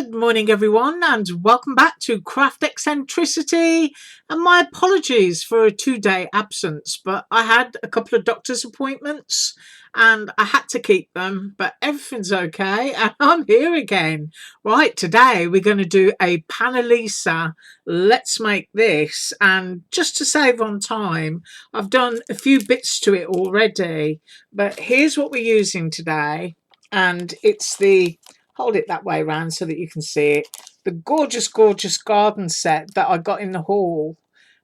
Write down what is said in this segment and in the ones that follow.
Good morning, everyone, and welcome back to Craft Eccentricity. And my apologies for a 2-day absence, but I had a couple of doctor's appointments and I had to keep them, but everything's okay and I'm here again. Right, today we're going to do a Panalisa Let's Make This, and just to save on time, I've done a few bits to it already, but here's what we're using today, and it's the hold it that way around so that you can see it. The gorgeous garden set that I got in the haul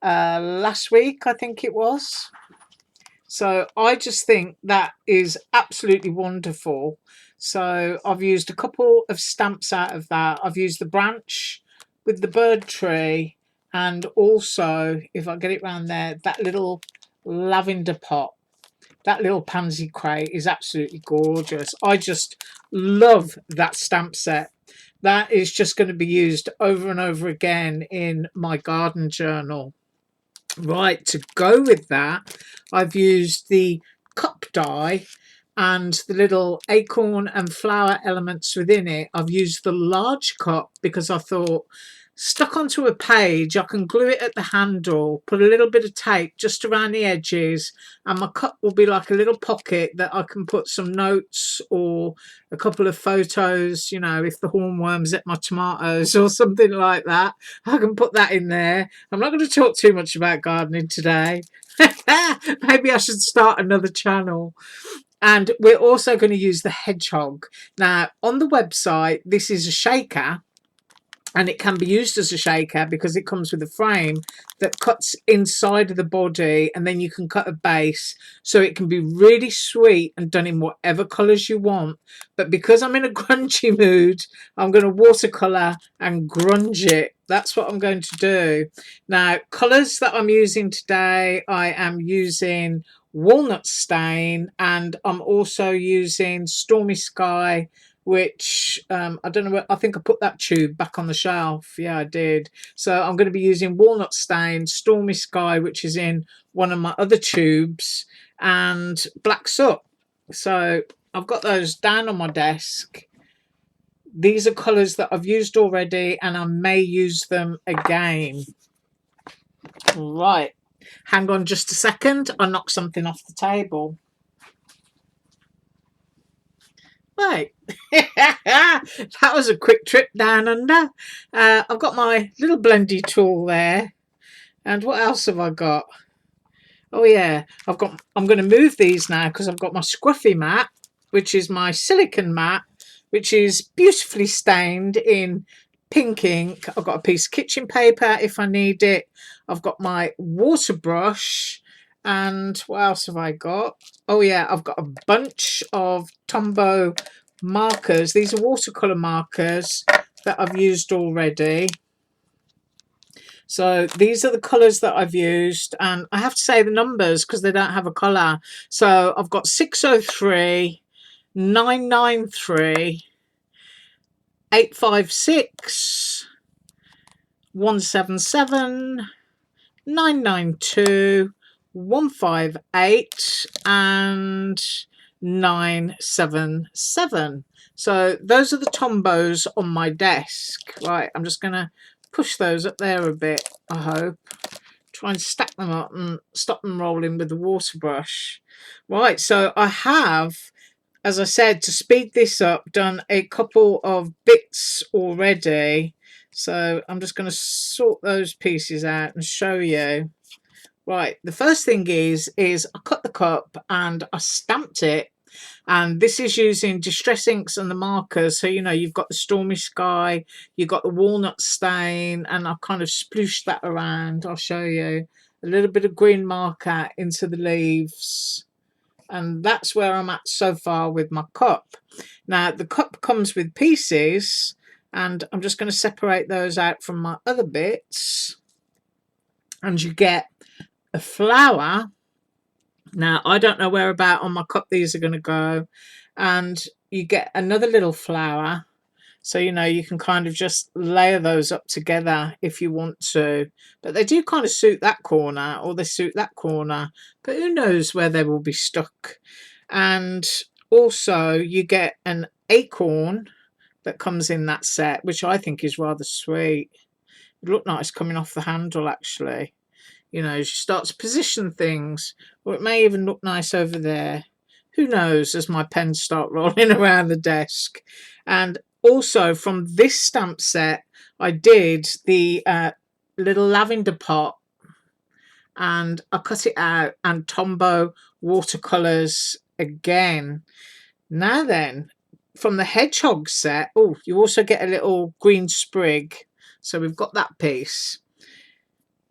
last week, I think it was. So I just think that is absolutely wonderful. So I've used a couple of stamps out of that. I've used the branch with the bird tree, and also, if I get it round there, that little lavender pot. That little pansy crate is absolutely gorgeous. I just love that stamp set. That is just going to be used over and over again in my garden journal. Right, to go with that, I've used the cup die and the little acorn and flower elements within it. I've used the large cup because I thought, stuck onto a page, I can glue it at the handle, put a little bit of tape just around the edges, and my cup will be like a little pocket that I can put some notes or a couple of photos, you know, if the hornworms ate my tomatoes or something like that. I can put that in there. I'm not going to talk too much about gardening today. Maybe I should start another channel. And we're also going to use the hedgehog. Now, on the website, this is a shaker, and it can be used as a shaker because it comes with a frame that cuts inside of the body, and then you can cut a base, so it can be really sweet and done in whatever colours you want. But because I'm in a grungy mood, I'm going to watercolour and grunge it. That's what I'm going to do. Now, colours that I'm using today, I am using walnut stain, and I'm also using Stormy Sky, which I don't know, I think I put that tube back on the shelf. Yeah, I did. So I'm going to be using walnut stain, Stormy Sky, which is in one of my other tubes, and black soot. So I've got those down on my desk. These are colours that I've used already, and I may use them again. Right, hang on just a second. I knocked something off the table. Right, that was a quick trip down under. I've got my little blendy tool there, and what else have I got? Oh yeah, I'm going to move these now because I've got my scruffy mat, which is my silicone mat, which is beautifully stained in pink ink. I've got a piece of kitchen paper if I need it. I've got my water brush, and what else have I got? Oh yeah, I've got a bunch of Tombow markers. These are watercolor markers that I've used already. So these are the colours that I've used, and I have to say the numbers because they don't have a colour. So I've got 603, 993, 856, 177, 992, 158, and 977. So those are the Tombows on my desk. Right, I'm just going to push those up there a bit, I hope. Try and stack them up and stop them rolling with the water brush. Right, so I have, as I said, to speed this up, done a couple of bits already. So I'm just going to sort those pieces out and show you. Right, the first thing is I cut the cup and I stamped it, and this is using distress inks and the markers. So you know, you've got the Stormy Sky, you've got the walnut stain, and I've kind of splooshed that around. I'll show you a little bit of green marker into the leaves, and that's where I'm at so far with my cup. Now the cup comes with pieces, and I'm just going to separate those out from my other bits, and you get a flower. Now I don't know where about on my cup these are going to go, and you get another little flower. So you know, you can kind of just layer those up together if you want to, but they do kind of suit that corner, or they suit that corner, but who knows where they will be stuck. And also you get an acorn that comes in that set, which I think is rather sweet. It looked nice coming off the handle, actually. You know, she starts to position things, or it may even look nice over there. Who knows, as my pens start rolling around the desk. And also from this stamp set, I did the little lavender pot, and I cut it out, and Tombow watercolours again. Now then, from the hedgehog set, oh, you also get a little green sprig. So we've got that piece.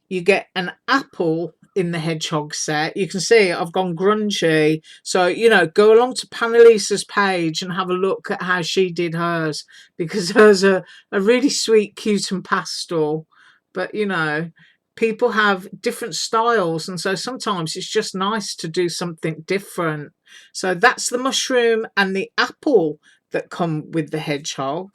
You get an apple in the hedgehog set. You can see I've gone grungy. So, you know, go along to Panalisa's page and have a look at how she did hers, because hers are really sweet, cute and pastel. But, you know, people have different styles. And so sometimes it's just nice to do something different. So that's the mushroom and the apple that come with the hedgehog.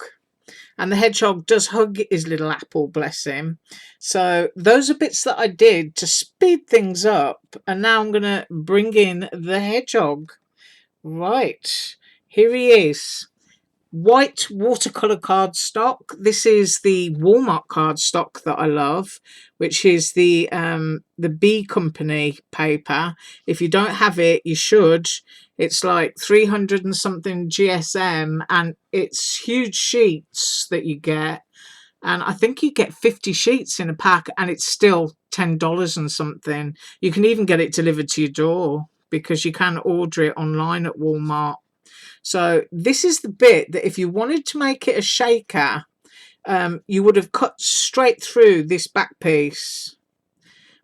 And the hedgehog does hug his little apple, bless him. So those are bits that I did to speed things up. And now I'm going to bring in the hedgehog. Right, here he is. White watercolor cardstock. This is the Walmart cardstock that I love, which is the B Company paper. If you don't have it, you should. It's like 300 and something GSM, and it's huge sheets that you get. And I think you get 50 sheets in a pack, and it's still $10 and something. You can even get it delivered to your door, because you can order it online at Walmart. So this is the bit that if you wanted to make it a shaker, you would have cut straight through this back piece.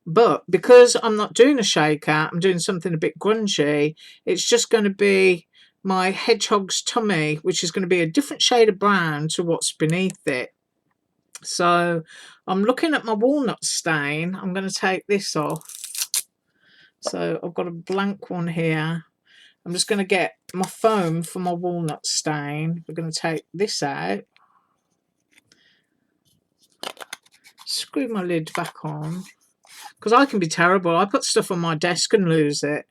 But because I'm not doing a shaker, I'm doing something a bit grungy, it's just going to be my hedgehog's tummy, which is going to be a different shade of brown to what's beneath it. So I'm looking at my walnut stain. I'm going to take this off. So I've got a blank one here. I'm just going to get my foam for my walnut stain. We're going to take this out. Screw my lid back on. Because I can be terrible. I put stuff on my desk and lose it.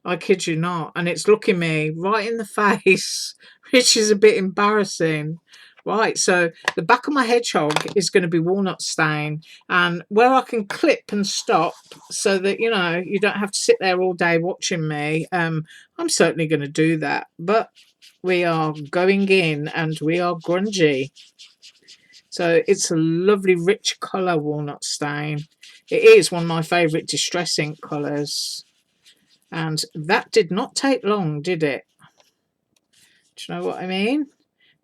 I kid you not. And it's looking me right in the face, which is a bit embarrassing. Right, so the back of my hedgehog is going to be walnut stain, and where I can clip and stop so that, you know, you don't have to sit there all day watching me, I'm certainly going to do that. But we are going in and we are grungy. So it's a lovely rich colour, walnut stain. It is one of my favourite distress ink colours. And that did not take long, did it? Do you know what I mean?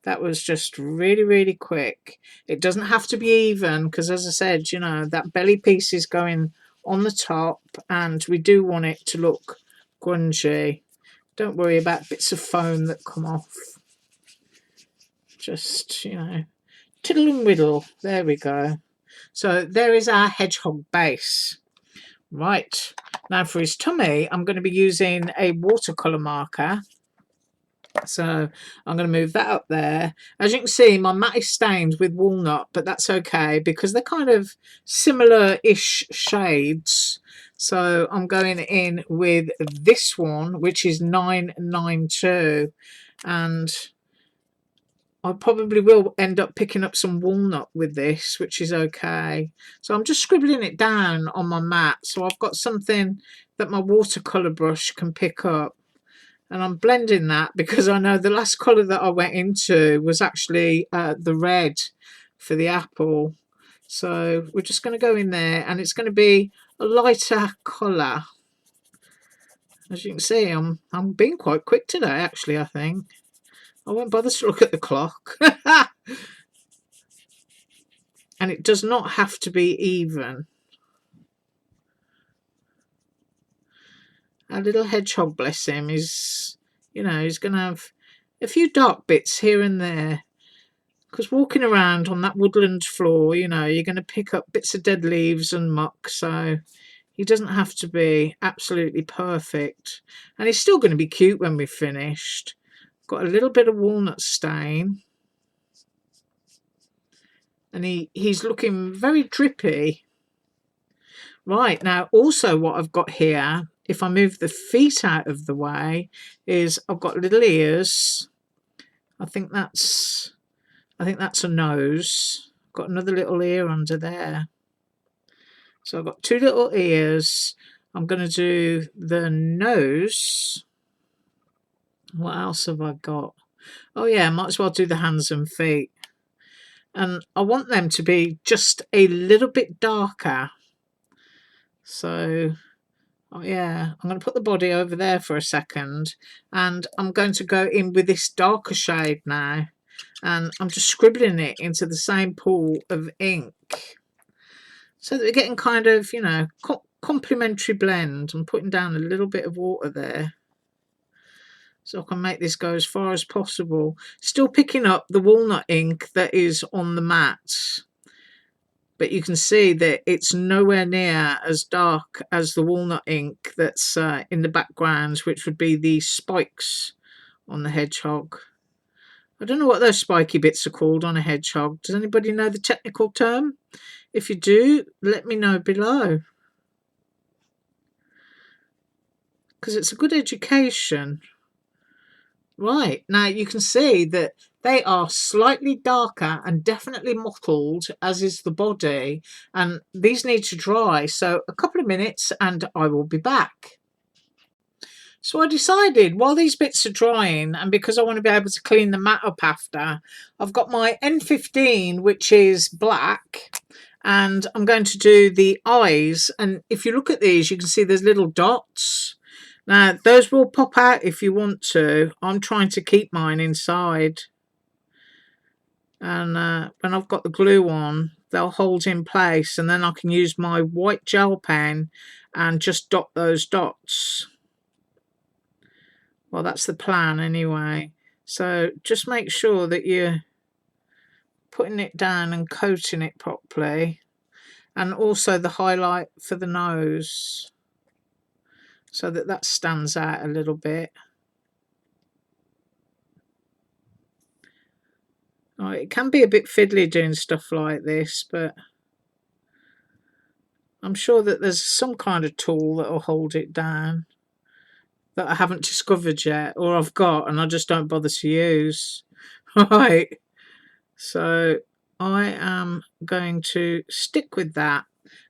That was just really, really quick. It doesn't have to be even, because as I said, you know, that belly piece is going on the top, and we do want it to look grungy. Don't worry about bits of foam that come off. Just, you know, tiddle and whittle. There we go. So there is our hedgehog base. Right, now for his tummy, I'm going to be using a watercolour marker. So I'm going to move that up there. As you can see, my mat is stained with walnut, but that's okay because they're kind of similar-ish shades. So I'm going in with this one, which is 992, and I probably will end up picking up some walnut with this, which is okay. So I'm just scribbling it down on my mat, so I've got something that my watercolour brush can pick up. And I'm blending that because I know the last colour that I went into was actually the red for the apple. So we're just going to go in there, and it's going to be a lighter colour. As you can see, I'm being quite quick today, actually, I think. I won't bother to look at the clock. And it does not have to be even. Our little hedgehog, bless him, is, you know, he's going to have a few dark bits here and there. Because walking around on that woodland floor, you know, you're going to pick up bits of dead leaves and muck. So he doesn't have to be absolutely perfect. And he's still going to be cute when we've finished. Got a little bit of walnut stain. And he's looking very drippy. Right, now also what I've got here, if I move the feet out of the way, is I've got little ears, I think that's a nose. Got another little ear under there. So I've got two little ears. I'm going to do the nose. What else have I got? Oh yeah, might as well do the hands and feet. And I want them to be just a little bit darker. So, oh yeah, I'm going to put the body over there for a second. And I'm going to go in with this darker shade now. And I'm just scribbling it into the same pool of ink. So that we're getting kind of, you know, complementary blend. I'm putting down a little bit of water there, so I can make this go as far as possible. Still picking up the walnut ink that is on the mat, but you can see that it's nowhere near as dark as the walnut ink that's in the background, which would be the spikes on the hedgehog. I don't know what those spiky bits are called on a hedgehog. Does anybody know the technical term? If you do, let me know below, because it's a good education. Right, now you can see that they are slightly darker and definitely mottled, as is the body, and these need to dry, so a couple of minutes and I will be back. So I decided while these bits are drying, and because I want to be able to clean the mat up after, I've got my N15, which is black, and I'm going to do the eyes. And if you look at these, you can see there's little dots. Now, those will pop out if you want to. I'm trying to keep mine inside. And when I've got the glue on, they'll hold in place. And then I can use my white gel pen and just dot those dots. Well, that's the plan anyway. So just make sure that you're putting it down and coating it properly. And also the highlight for the nose, so that that stands out a little bit. Oh, it can be a bit fiddly doing stuff like this, but I'm sure that there's some kind of tool that will hold it down that I haven't discovered yet, or I've got and I just don't bother to use. Right, so I am going to stick with that,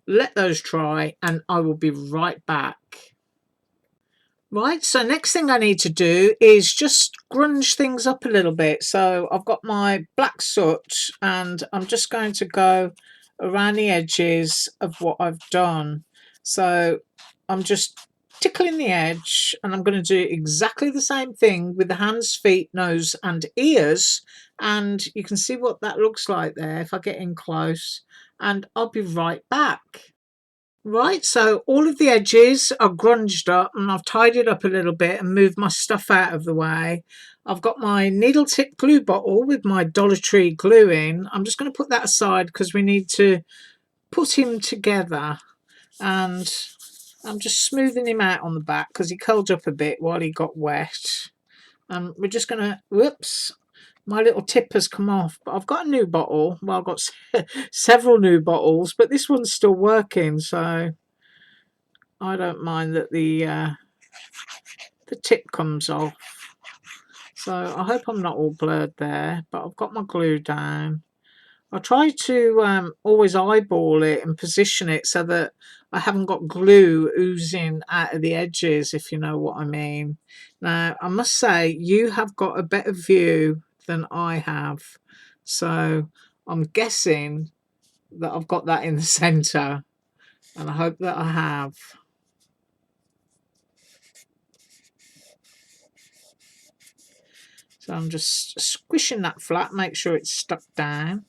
let those dry, and I will be right back. Right, so next thing I need to do is just grunge things up a little bit. So I've got my black soot and I'm just going to go around the edges of what I've done. So I'm just tickling the edge, and I'm going to do exactly the same thing with the hands, feet, nose and ears. And you can see what that looks like there if I get in close, and I'll be right back. Right, so all of the edges are grunged up and I've tidied up a little bit and moved my stuff out of the way. I've got my needle tip glue bottle with my Dollar Tree glue in. I'm just going to put that aside because we need to put him together, and I'm just smoothing him out on the back because he curled up a bit while he got wet. And we're just going to, whoops, my little tip has come off, but I've got a new bottle. Well, I've got several new bottles, but this one's still working, so I don't mind that the tip comes off. So I hope I'm not all blurred there, but I've got my glue down. I try to always eyeball it and position it so that I haven't got glue oozing out of the edges, if you know what I mean. Now, I must say, you have got a better view than I have. So I'm guessing that I've got that in the centre, and I hope that I have. So I'm just squishing that flat, make sure it's stuck down.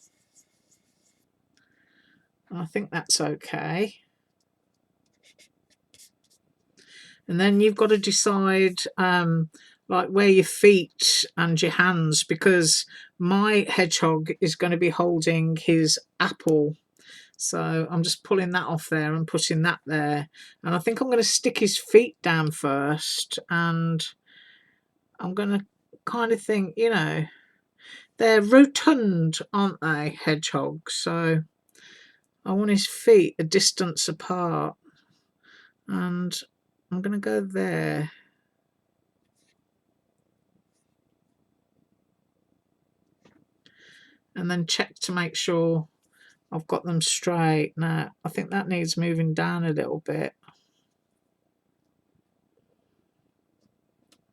I think that's okay. And then you've got to decide like where your feet and your hands, because my hedgehog is going to be holding his apple. So I'm just pulling that off there and putting that there. And I think I'm going to stick his feet down first, and I'm going to kind of think, you know, they're rotund, aren't they, hedgehogs? So I want his feet a distance apart, and I'm going to go there. and then check to make sure I've got them straight. Now, I think that needs moving down a little bit.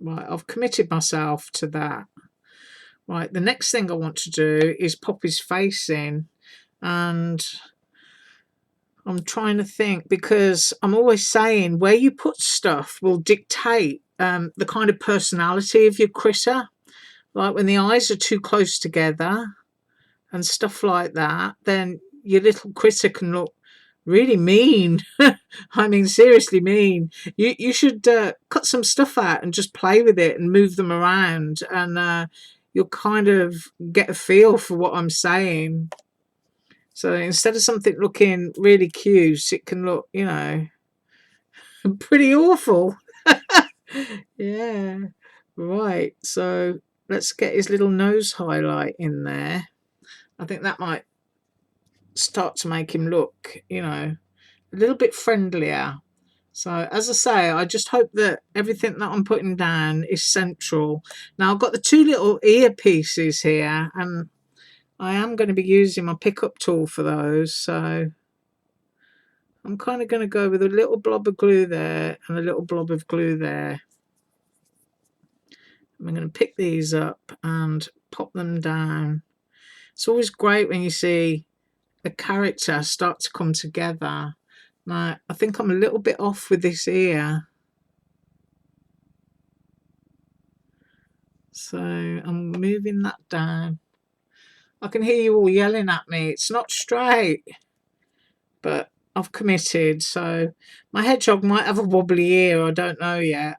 Right, I've committed myself to that. Right, the next thing I want to do is pop his face in, and I'm trying to think, because I'm always saying where you put stuff will dictate the kind of personality of your critter. Like when the eyes are too close together and stuff like that, then your little critter can look really mean. I mean, seriously mean. You should cut some stuff out and just play with it and move them around, and you'll kind of get a feel for what I'm saying. So instead of something looking really cute, it can look, you know, pretty awful. Yeah. Right. So let's get his little nose highlight in there. I think that might start to make him look, you know, a little bit friendlier. So as I say, I just hope that everything that I'm putting down is central. Now I've got the two little ear pieces here, and I am going to be using my pickup tool for those. So I'm kind of going to go with a little blob of glue there and a little blob of glue there. I'm going to pick these up and pop them down. It's always great when you see a character start to come together. Now, I think I'm a little bit off with this ear. So I'm moving that down. I can hear you all yelling at me. It's not straight. But I've committed. So my hedgehog might have a wobbly ear. I don't know yet.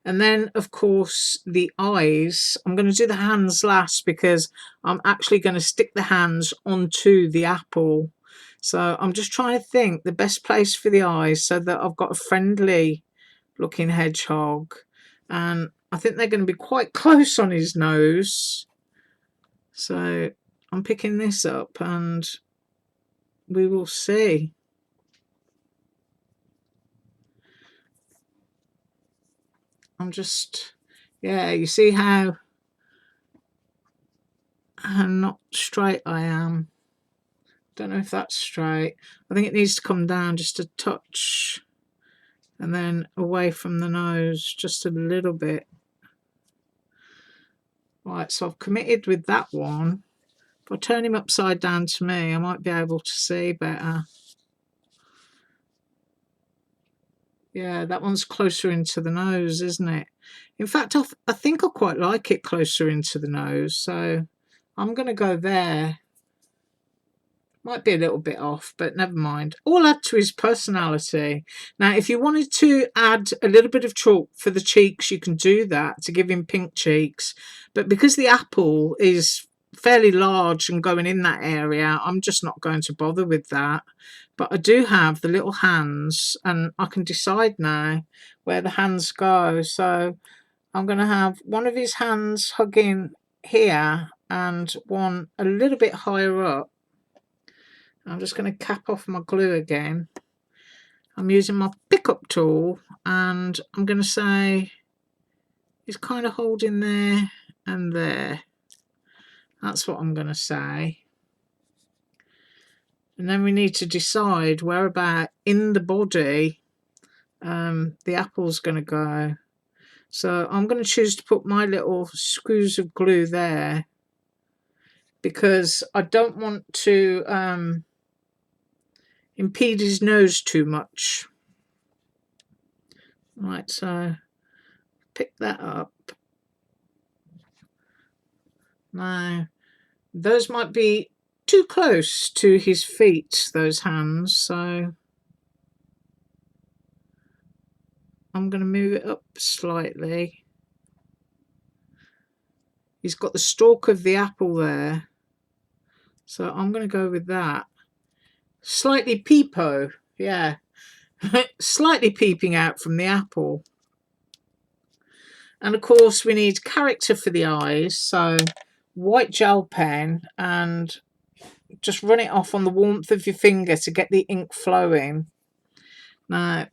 And then, of course, the eyes. I'm going to do the hands last because I'm actually going to stick the hands onto the apple. So I'm just trying to think the best place for the eyes so that I've got a friendly looking hedgehog. And I think they're going to be quite close on his nose. So I'm picking this up and we will see. I'm just, yeah, you see how not straight I am. Don't know if that's straight. I think it needs to come down just a touch and then away from the nose just a little bit. Right, so I've committed with that one. If I turn him upside down to me, I might be able to see better. Yeah, that one's closer into the nose, isn't it? In fact, I think I quite like it closer into the nose, so I'm going to go there. Might be a little bit off, but never mind. All add to his personality. Now, if you wanted to add a little bit of chalk for the cheeks, you can do that to give him pink cheeks. But because the apple is fairly large and going in that area, I'm just not going to bother with that. But I do have the little hands, and I can decide now where the hands go. So I'm going to have one of his hands hugging here and one a little bit higher up. I'm just going to cap off my glue again. I'm using my pickup tool, and I'm going to say it's kind of holding there and there. That's what I'm going to say. And then we need to decide where about in the body the apple's going to go. So I'm going to choose to put my little screws of glue there because I don't want to impede his nose too much. Right, so pick that up. Now, those might be too close to his feet, those hands, so I'm going to move it up slightly. He's got the stalk of the apple there, so I'm going to go with that. Slightly peepo, yeah. Slightly peeping out from the apple. And of course we need character for the eyes, so white gel pen, and just run it off on the warmth of your finger to get the ink flowing. Now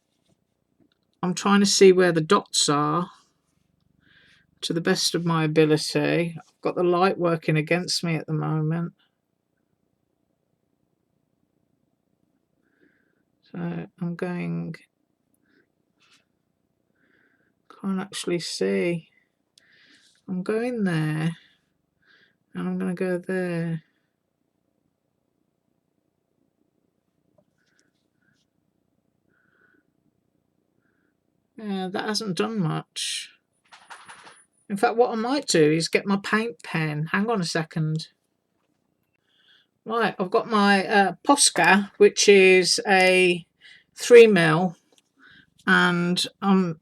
I'm trying to see where the dots are. to the best of my ability. I've got the light working against me at the moment. So I'm going, can't actually see. I'm going there and I'm going to go there. Yeah, that hasn't done much. In fact, what I might do is get my paint pen. Hang on a second. Right, I've got my Posca, which is a 3mm, and I'm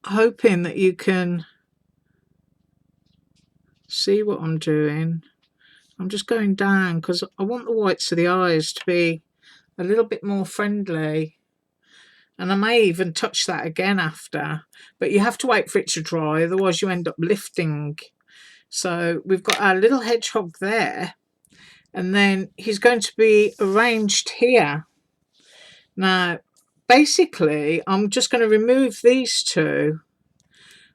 hoping that you can see what I'm doing. I'm just going down because I want the whites of the eyes to be a little bit more friendly. And I may even touch that again after, but you have to wait for it to dry, otherwise you end up lifting. So we've got our little hedgehog there, and then he's going to be arranged here. Now, basically, I'm just going to remove these two,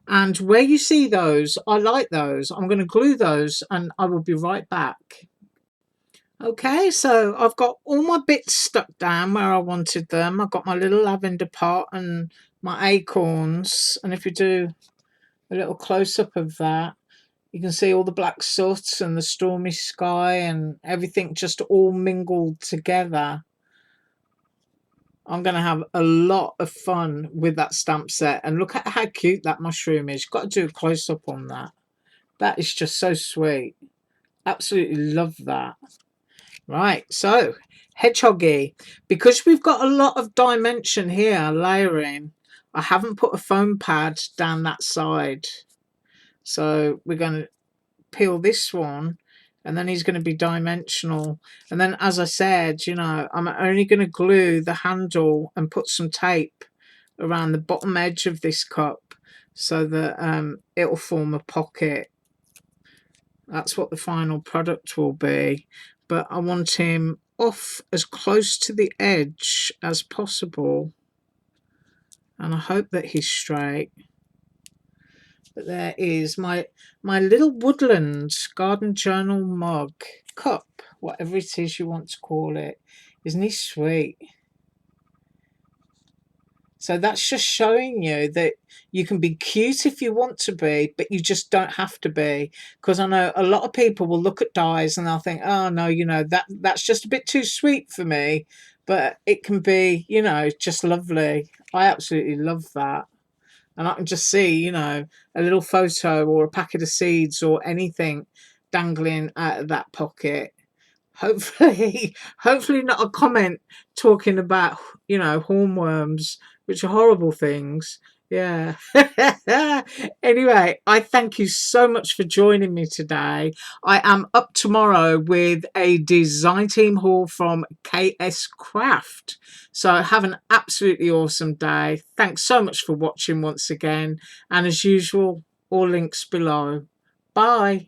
and where you see those, I like those. I'm going to glue those, and I will be right back. Okay, so I've got all my bits stuck down where I wanted them. I've got my little lavender pot and my acorns, and if you do a little close-up of that, you can see all the black soot and the stormy sky and everything just all mingled together. I'm going to have a lot of fun with that stamp set. And look at how cute that mushroom is. You've got to do a close-up on that. That is just so sweet. Absolutely love that. Right, so hedgehoggy. Because we've got a lot of dimension here, layering, I haven't put a foam pad down that side. So we're going to peel this one, and then he's going to be dimensional. And then, as I said, you know, I'm only going to glue the handle and put some tape around the bottom edge of this cup so that it'll form a pocket. That's what the final product will be. But I want him off as close to the edge as possible. And I hope that he's straight. But there is my little woodland garden journal mug, cup, whatever it is you want to call it. Isn't he sweet? So that's just showing you that you can be cute if you want to be, but you just don't have to be. Because I know a lot of people will look at dies and they'll think, oh no, you know, that's just a bit too sweet for me. But it can be, you know, just lovely. I absolutely love that. And I can just see, you know, a little photo or a packet of seeds or anything dangling out of that pocket. Hopefully, hopefully not a comment talking about, you know, hornworms, which are horrible things. Yeah. Anyway, I thank you so much for joining me today. I am up tomorrow with a design team haul from KS Craft. So have an absolutely awesome day. Thanks so much for watching once again. And as usual, all links below. Bye.